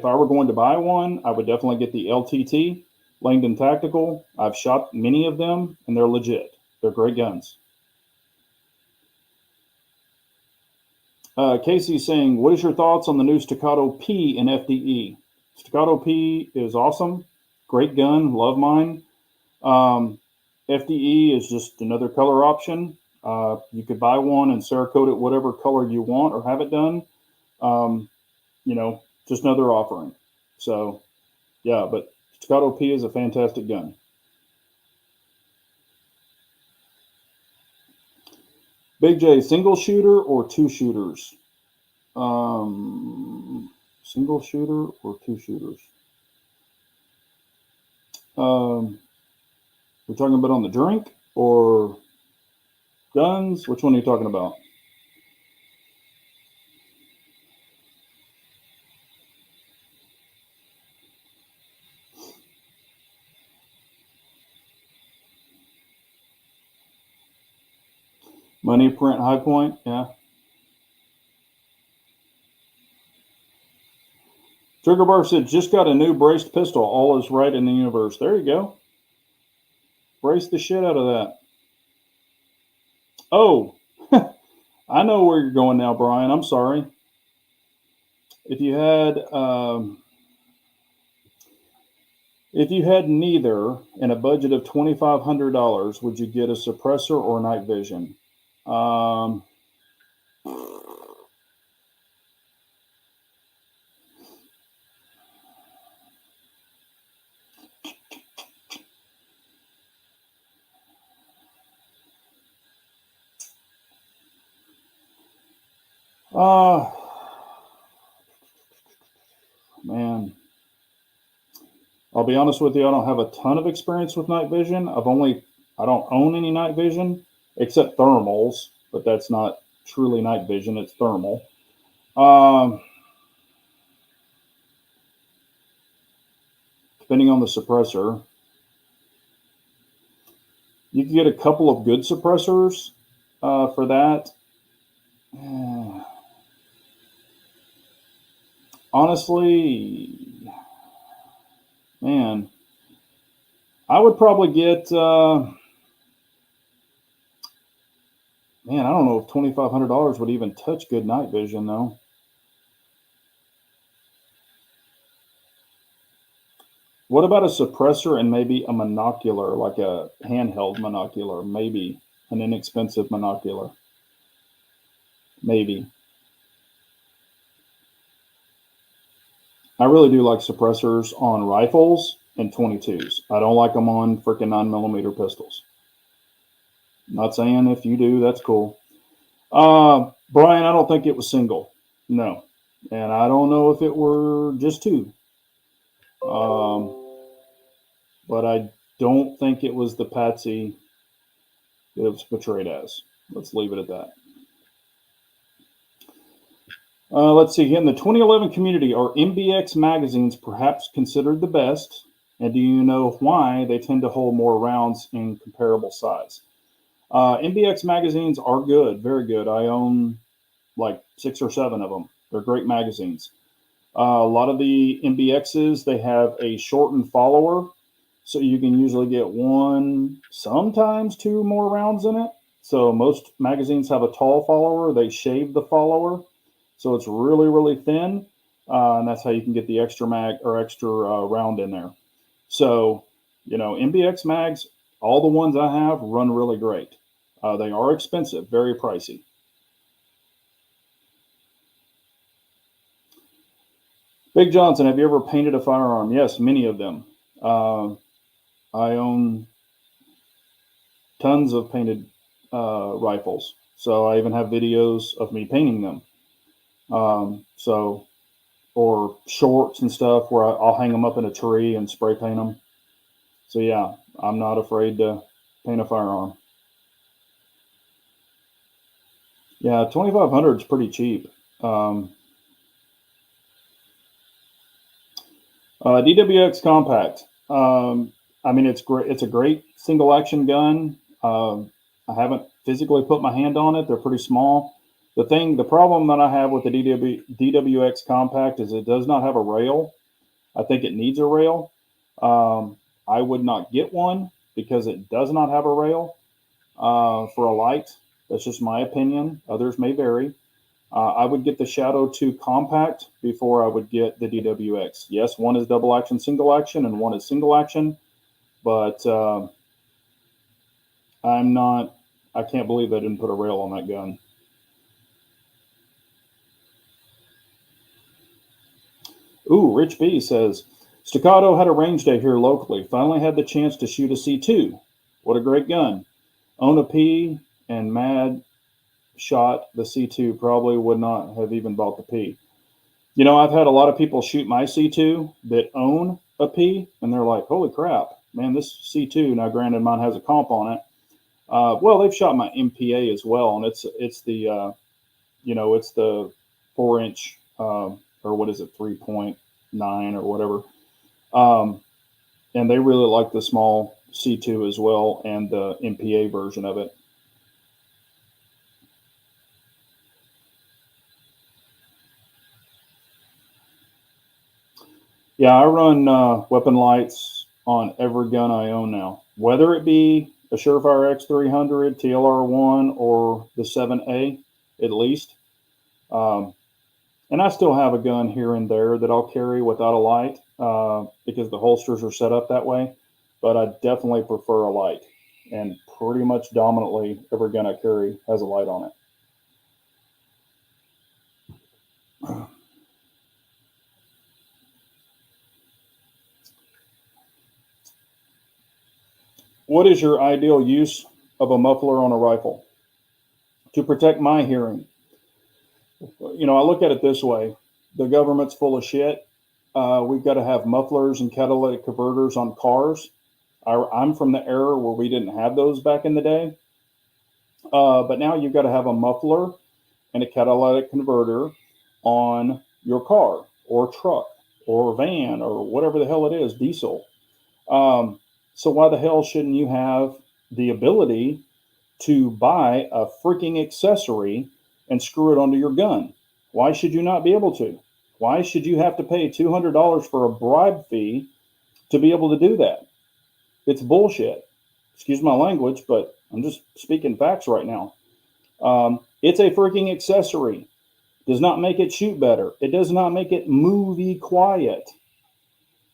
I were going to buy one, I would definitely get the LTT, Langdon Tactical. I've shot many of them, and they're legit. They're great guns. Casey's saying, what is your thoughts on the new Staccato P in FDE? Staccato P is awesome. Great gun. Love mine. FDE is just another color option. You could buy one and Cerakote it whatever color you want or have it done. Just another offering. So, yeah, but Staccato P is a fantastic gun. Big J, single shooter or two shooters? Single shooter or two shooters? We're talking about on the drink or guns? Which one are you talking about? Money print High Point, yeah. Trigger Bar said, just got a new braced pistol. All is right in the universe. There you go. Brace the shit out of that. Oh, I know where you're going now, Brian. I'm sorry. If you had neither and a budget of $2,500, would you get a suppressor or night vision? Man, I'll be honest with you. I don't have a ton of experience with night vision. I don't own any night vision except thermals, but that's not truly night vision. It's thermal. Depending on the suppressor, you can get a couple of good suppressors for that. Honestly, man, I would probably get. Man, I don't know if $2,500 would even touch good night vision though. What about a suppressor and maybe a monocular, like a handheld monocular, maybe an inexpensive monocular, maybe. I really do like suppressors on rifles and 22s. I don't like them on freaking 9mm pistols. Not saying if you do, that's cool. Brian, I don't think it was single. No. And I don't know if it were just two. But I don't think it was the patsy that it was portrayed as. Let's leave it at that. Let's see. In the 2011 community, are MBX magazines perhaps considered the best? And do you know why they tend to hold more rounds in comparable size? MBX magazines are good, very good. I own like 6 or 7 of them. They're great magazines. A lot of the MBXs, they have a shortened follower, so you can usually get 1, sometimes 2 more rounds in it. So most magazines have a tall follower. They shave the follower, so it's really, really thin, and that's how you can get the extra round in there. So, MBX mags, all the ones I have run really great. They are expensive, very pricey. Big Johnson, have you ever painted a firearm? Yes, many of them. I own tons of painted rifles, so I even have videos of me painting them. Or shorts and stuff where I'll hang them up in a tree and spray paint them. So yeah, I'm not afraid to paint a firearm. Yeah, 2,500 is pretty cheap. DWX Compact. It's great. It's a great single action gun. I haven't physically put my hand on it. They're pretty small. The problem that I have with the DWX Compact is it does not have a rail. I think it needs a rail. I would not get one because it does not have a rail for a light. That's just my opinion. Others may vary. I would get the Shadow 2 Compact before I would get the DWX. Yes, one is double action, single action, and one is single action. But I can't believe they didn't put a rail on that gun. Ooh, Rich B says, Staccato had a range day here locally. Finally had the chance to shoot a C2. What a great gun. Own a P and mad shot the C2 probably would not have even bought the P. You know, I've had a lot of people shoot my C2 that own a P, and they're like, holy crap, man, this C2, now granted mine has a comp on it. Well, they've shot my MPA as well, and it's the, it's the 4-inch, or what is it, 3.9 or whatever. And they really like the small C2 as well, and the MPA version of it. Yeah, I run weapon lights on every gun I own now, whether it be a Surefire X300, TLR1, or the 7A, at least. And I still have a gun here and there that I'll carry without a light because the holsters are set up that way. But I definitely prefer a light, and pretty much dominantly every gun I carry has a light on it. What is your ideal use of a muffler on a rifle? To protect my hearing. You know, I look at it this way: the government's full of shit. We've got to have mufflers and catalytic converters on cars. I'm from the era where we didn't have those back in the day. But now you've got to have a muffler and a catalytic converter on your car or truck or van or whatever the hell it is, diesel. So why the hell shouldn't you have the ability to buy a freaking accessory and screw it onto your gun? Why should you not be able to? Why should you have to pay $200 for a bribe fee to be able to do that? It's bullshit. Excuse my language, but I'm just speaking facts right now. It's a freaking accessory. Does not make it shoot better. It does not make it movie quiet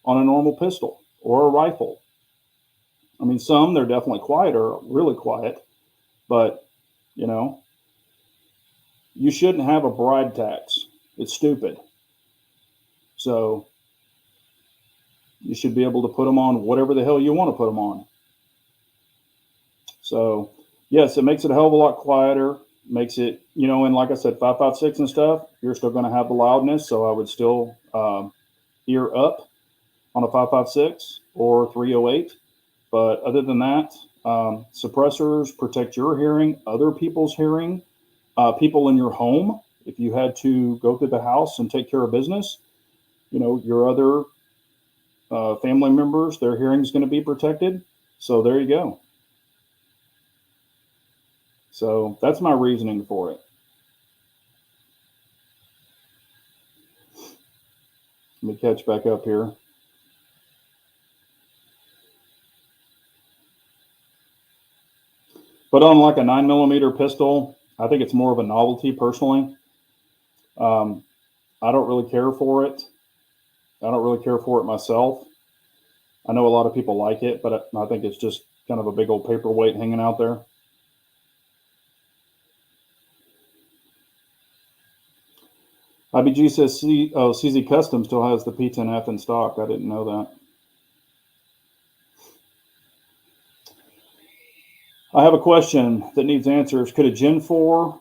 on a normal pistol or a rifle. I mean, some, they're definitely quieter, really quiet, but, you know, you shouldn't have a bribe tax. It's stupid. So you should be able to put them on whatever the hell you want to put them on. So, yes, it makes it a hell of a lot quieter. Makes it, you know, and like I said, 5.56 and stuff, you're still going to have the loudness. So I would still ear up on a 5.56 or 308. But other than that, suppressors protect your hearing, other people's hearing, people in your home. If you had to go through the house and take care of business, you know, your other family members, their hearing is going to be protected. So there you go. So that's my reasoning for it. Let me catch back up here. But on like a 9mm pistol, I think it's more of a novelty personally. I don't really care for it. I don't really care for it myself. I know a lot of people like it, but I think it's just kind of a big old paperweight hanging out there. IBG says CZ Custom still has the P10F in stock. I didn't know that. I have a question that needs answers. Could a Gen 4,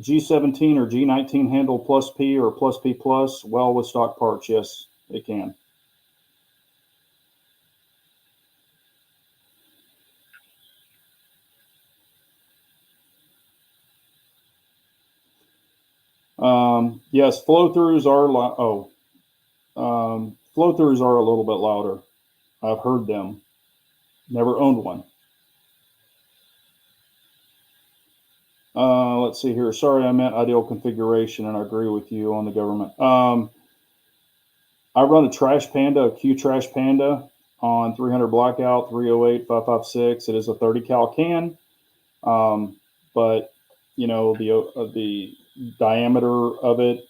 G17, or G19 handle plus P or plus P plus well with stock parts? Yes, it can. Yes, flow-throughs are flow-throughs are a little bit louder. I've heard them. Never owned one. Let's see here. Sorry, I meant ideal configuration, and I agree with you on the government. I run a Trash Panda, a Q Trash Panda on 300 Blackout, 308, 5.56. It is a 30 cal can, but you know the diameter of it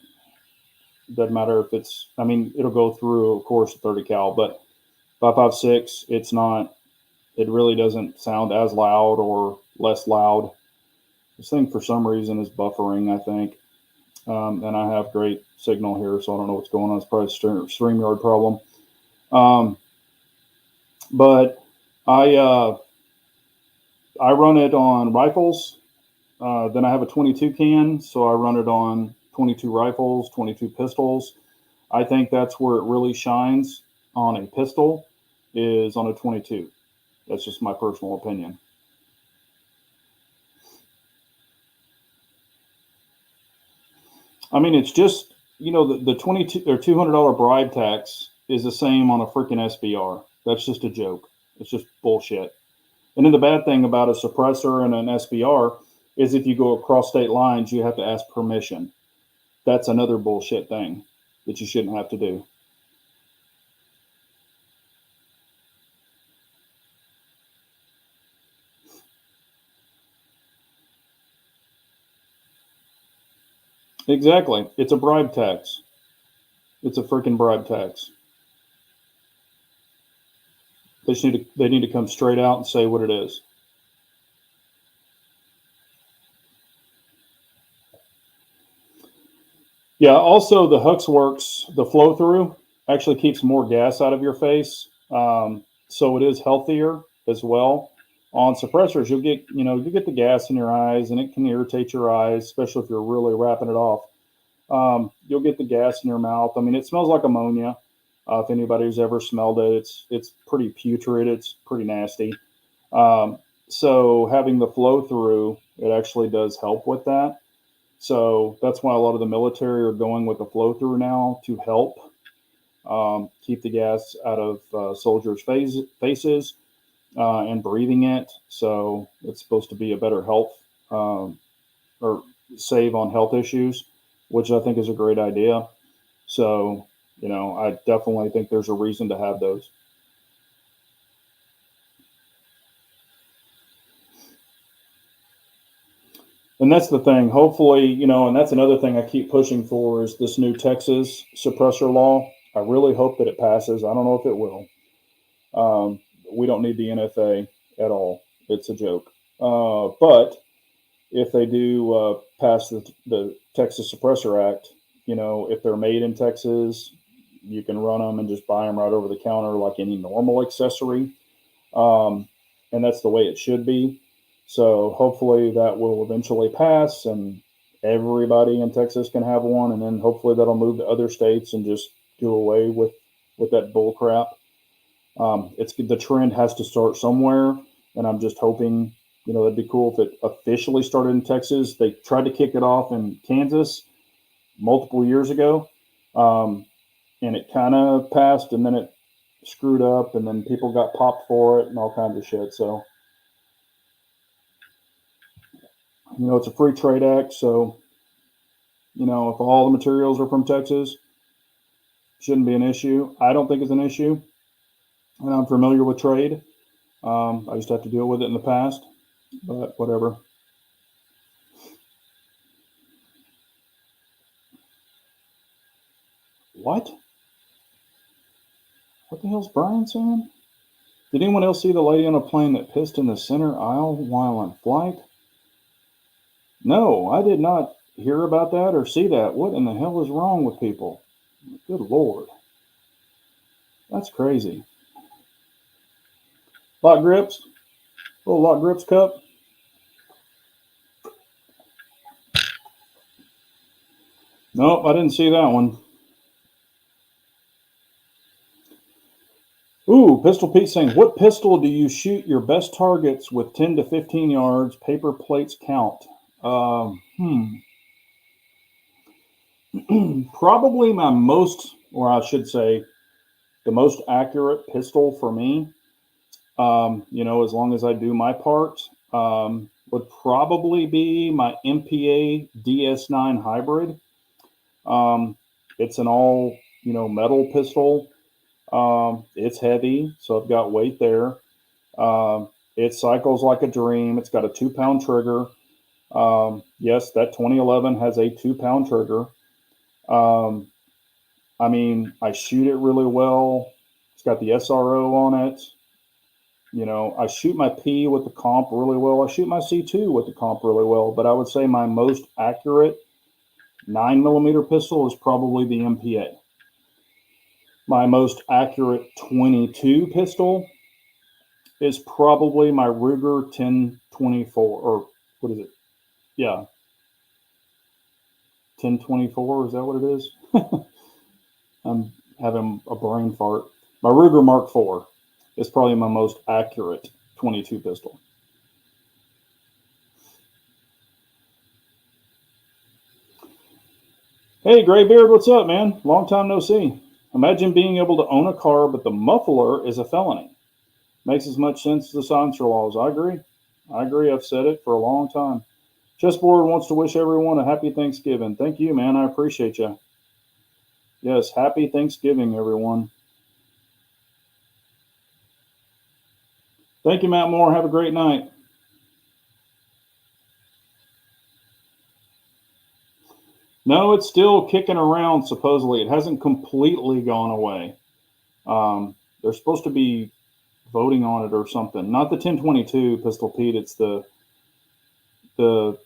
doesn't matter if it's. I mean, it'll go through, of course, 30 cal, but 5.56. It's not. It really doesn't sound as loud or less loud. This thing, for some reason, is buffering, I think. And I have great signal here, so I don't know what's going on. It's probably a StreamYard problem. But I run it on rifles, Then I have a 22 can, so I run it on 22 rifles, 22 pistols. I think that's where it really shines on a pistol is on a 22. That's just my personal opinion. I mean, it's just, the 22 or $200 bribe tax is the same on a freaking SBR. That's just a joke. It's just bullshit. And then the bad thing about a suppressor and an SBR is if you go across state lines, you have to ask permission. That's another bullshit thing that you shouldn't have to do. Exactly. It's a bribe tax. It's a freaking bribe tax. They need to come straight out and say what it is. Yeah. Also, the Hux Works, the flow through actually keeps more gas out of your face, so it is healthier as well. On suppressors, you get the gas in your eyes, and it can irritate your eyes, especially if you're really wrapping it off. You'll get the gas in your mouth. I mean, it smells like ammonia. If anybody's ever smelled it, it's pretty putrid. It's pretty nasty. So having the flow through, it actually does help with that. So that's why a lot of the military are going with the flow through now to help keep the gas out of soldiers' faces and breathing it. So it's supposed to be a better health or save on health issues, which I think is a great idea. So, I definitely think there's a reason to have those. And that's the thing. Hopefully, and that's another thing I keep pushing for is this new Texas suppressor law. I really hope that it passes. I don't know if it will. We don't need the NFA at all. It's a joke. But if they do pass the Texas Suppressor Act, if they're made in Texas, you can run them and just buy them right over the counter like any normal accessory. Um, and that's the way it should be. So hopefully that will eventually pass and everybody in Texas can have one. And then hopefully that'll move to other states and just do away with that bull crap. It's the trend has to start somewhere, and I'm just hoping, it'd be cool if it officially started in Texas. They tried to kick it off in Kansas multiple years ago, um, and it kind of passed, and then it screwed up, and then people got popped for it, and all kinds of shit. So, it's a free trade act, so if all the materials are from Texas, shouldn't be an issue. I don't think it's an issue, and I'm familiar with trade. I just have to deal with it in the past, but whatever. What? What the hell's Brian saying? Did anyone else see the lady on a plane that pissed in the center aisle while on flight? No, I did not hear about that or see that. What in the hell is wrong with people? Good Lord. That's crazy. Lock grips? Little lock grips cup? Nope, I didn't see that one. Ooh, Pistol Pete saying, what pistol do you shoot your best targets with 10 to 15 yards? Paper plates count. Probably my most, or I should say, the most accurate pistol for me, as long as I do my part, would probably be my MPA DS9 hybrid. It's an all, metal pistol. It's heavy, so I've got weight there. It cycles like a dream. It's got a 2-pound trigger. Yes, that 2011 has a 2-pound trigger. I mean, I shoot it really well. It's got the SRO on it. I shoot my P with the comp really well. I shoot my C2 with the comp really well. But I would say my most accurate 9 millimeter pistol is probably the MPA. My most accurate 22 pistol is probably my Ruger 1024, or what is it? Yeah. 1024, is that what it is? I'm having a brain fart. My Ruger Mark IV is probably my most accurate 22 pistol. Hey, Graybeard, what's up, man? Long time no see. Imagine being able to own a car, but the muffler is a felony. Makes as much sense as the silencer laws. I agree. I've said it for a long time. Chessboard wants to wish everyone a happy Thanksgiving. Thank you, man. I appreciate you. Yes, happy Thanksgiving, everyone. Thank you, Matt Moore. Have a great night. No, it's still kicking around, supposedly. It hasn't completely gone away. They're supposed to be voting on it or something. Not the 1022 Pistol Pete, it's the the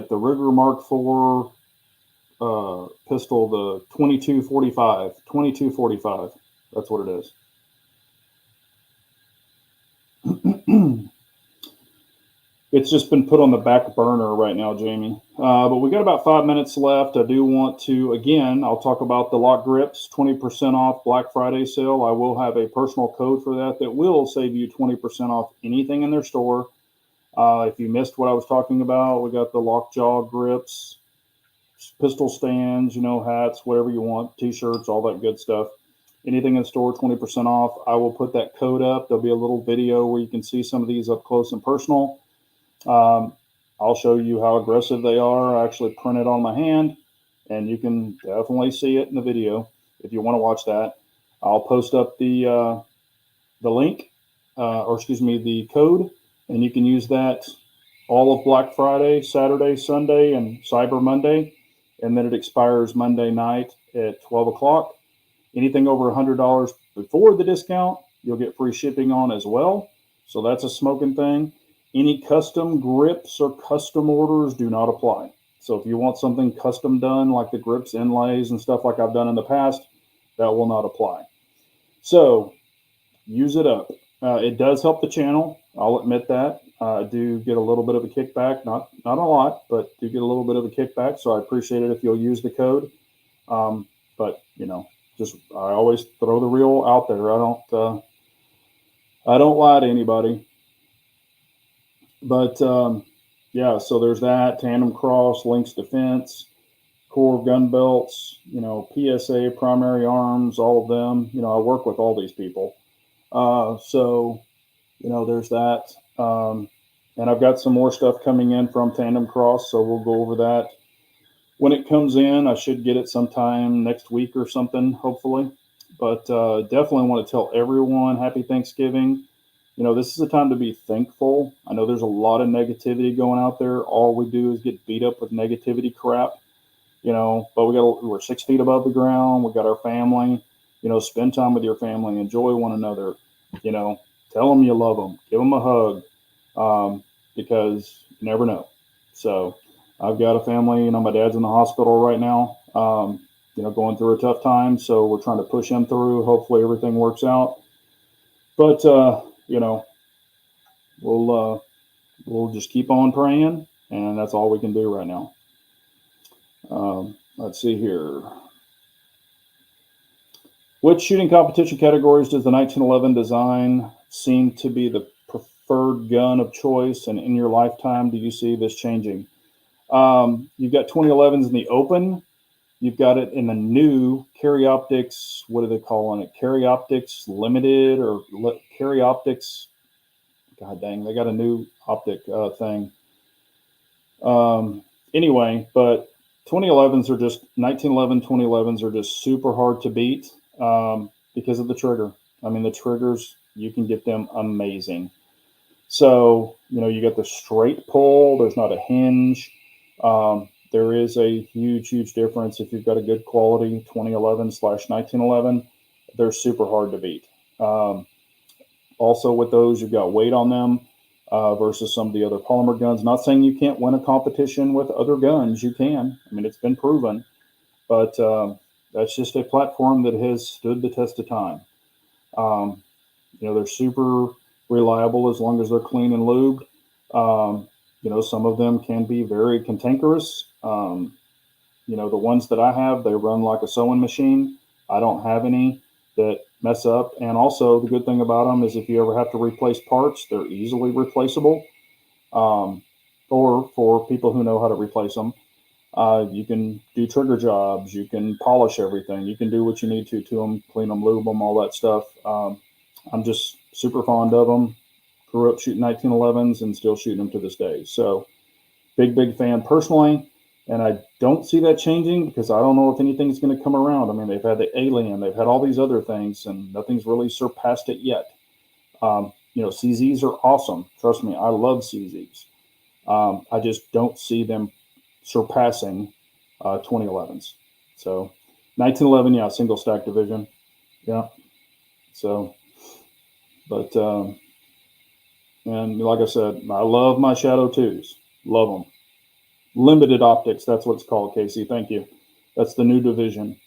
Ruger Mark IV pistol, the 2245. 2245. That's what it is. It's just been put on the back burner right now, Jamie. But we got about 5 minutes left. I do want to, again, I'll talk about the lock grips, 20% off Black Friday sale. I will have a personal code for that will save you 20% off anything in their store. If you missed what I was talking about, we got the lockjaw grips, pistol stands, hats, whatever you want, t-shirts, all that good stuff. Anything in the store, 20% off. I will put that code up. There'll be a little video where you can see some of these up close and personal. I'll show you how aggressive they are. I actually print it on my hand, and you can definitely see it in the video if you want to watch that. I'll post up the link, the code, and you can use that all of Black Friday, Saturday, Sunday, and Cyber Monday, and then it expires Monday night at 12 o'clock. Anything over $100 before the discount, you'll get free shipping on as well. So that's a smoking thing. Any custom grips or custom orders do not apply. So if you want something custom done, like the grips inlays and stuff like I've done in the past, that will not apply. So use it up. It does help the channel. I'll admit that. I do get a little bit of a kickback, not a lot, but do get a little bit of a kickback. So I appreciate it if you'll use the code. But I always throw the real out there. I don't lie to anybody. But so there's that. Tandem Cross, Lynx Defense, Core Gun Belts, PSA, Primary Arms, all of them. I work with all these people. There's that. And I've got some more stuff coming in from Tandem Cross, so we'll go over that when it comes in. I should get it sometime next week or something, hopefully. But definitely want to tell everyone happy Thanksgiving. This is a time to be thankful. I know there's a lot of negativity going out there. All we do is get beat up with negativity crap, but we're 6 feet above the ground. We got our family, spend time with your family, enjoy one another, tell them you love them, give them a hug, because you never know. So I've got a family, my dad's in the hospital right now, going through a tough time. So we're trying to push him through. Hopefully everything works out. But, we'll just keep on praying, and that's all we can do right now. Let's see here. Which shooting competition categories does the 1911 design seem to be the preferred gun of choice, and in your lifetime, do you see this changing? You've got 2011s in the open. You've got it in the new Carry Optics. What are they calling it? Carry Optics Limited or Carry Optics. God dang, they got a new optic thing. Anyway, but 2011s are just 1911 2011s are just super hard to beat because of the trigger. I mean, the triggers, you can get them amazing. So, you got the straight pull. There's not a hinge. There is a huge difference. If you've got a good quality 2011/1911, they're super hard to beat. Also with those, you've got weight on them versus some of the other polymer guns. Not saying you can't win a competition with other guns. You can. I mean, it's been proven. But that's just a platform that has stood the test of time. They're super reliable as long as they're clean and lubed. some of them can be very cantankerous. The ones that I have, they run like a sewing machine. I don't have any that mess up. And also, the good thing about them is if you ever have to replace parts, they're easily replaceable. Um, or for people who know how to replace them, you can do trigger jobs, you can polish everything, you can do what you need to them, clean them, lube them, all that stuff. I'm just super fond of them. Grew up shooting 1911s and still shooting them to this day. So big fan personally. And I don't see that changing because I don't know if anything's going to come around. I mean, they've had the Alien, they've had all these other things, and nothing's really surpassed it yet. CZs are awesome. Trust me, I love CZs. I just don't see them surpassing 2011s. So 1911, yeah, single stack division. Yeah. So, but, and like I said, I love my Shadow 2s. Love them. Limited optics, that's what it's called, Casey. Thank you. That's the new division.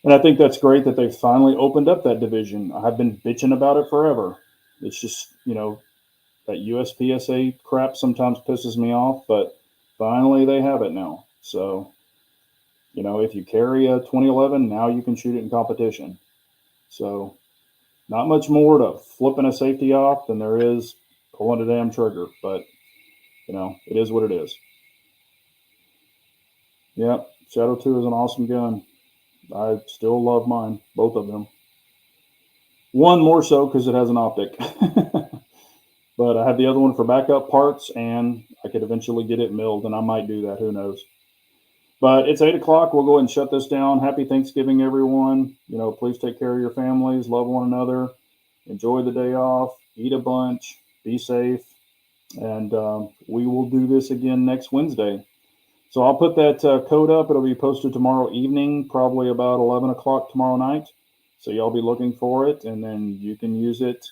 And I think that's great that they finally opened up that division. I've been bitching about it forever. It's just, that USPSA crap sometimes pisses me off, but finally they have it now. So, if you carry a 2011, now you can shoot it in competition. So, not much more to flipping a safety off than there is pulling a damn trigger, but, it is what it is. Yeah, Shadow 2 is an awesome gun. I still love mine, both of them. One more so because it has an optic. But I have the other one for backup parts, and I could eventually get it milled, and I might do that. Who knows? But it's 8 o'clock. We'll go ahead and shut this down. Happy Thanksgiving, everyone. Please take care of your families, love one another, enjoy the day off, eat a bunch, be safe, and we will do this again next Wednesday. So I'll put that code up. It'll be posted tomorrow evening, probably about 11 o'clock tomorrow night. So y'all be looking for it, and then you can use it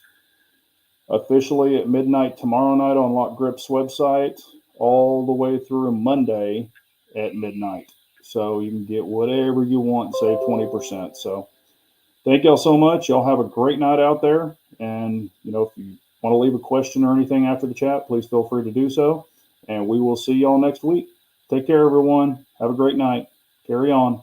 officially at midnight tomorrow night on Lock Grip's website, all the way through Monday at midnight. So you can get whatever you want, save 20%. So thank y'all so much. Y'all have a great night out there. And, if you want to leave a question or anything after the chat, please feel free to do so. And we will see y'all next week. Take care, everyone. Have a great night. Carry on.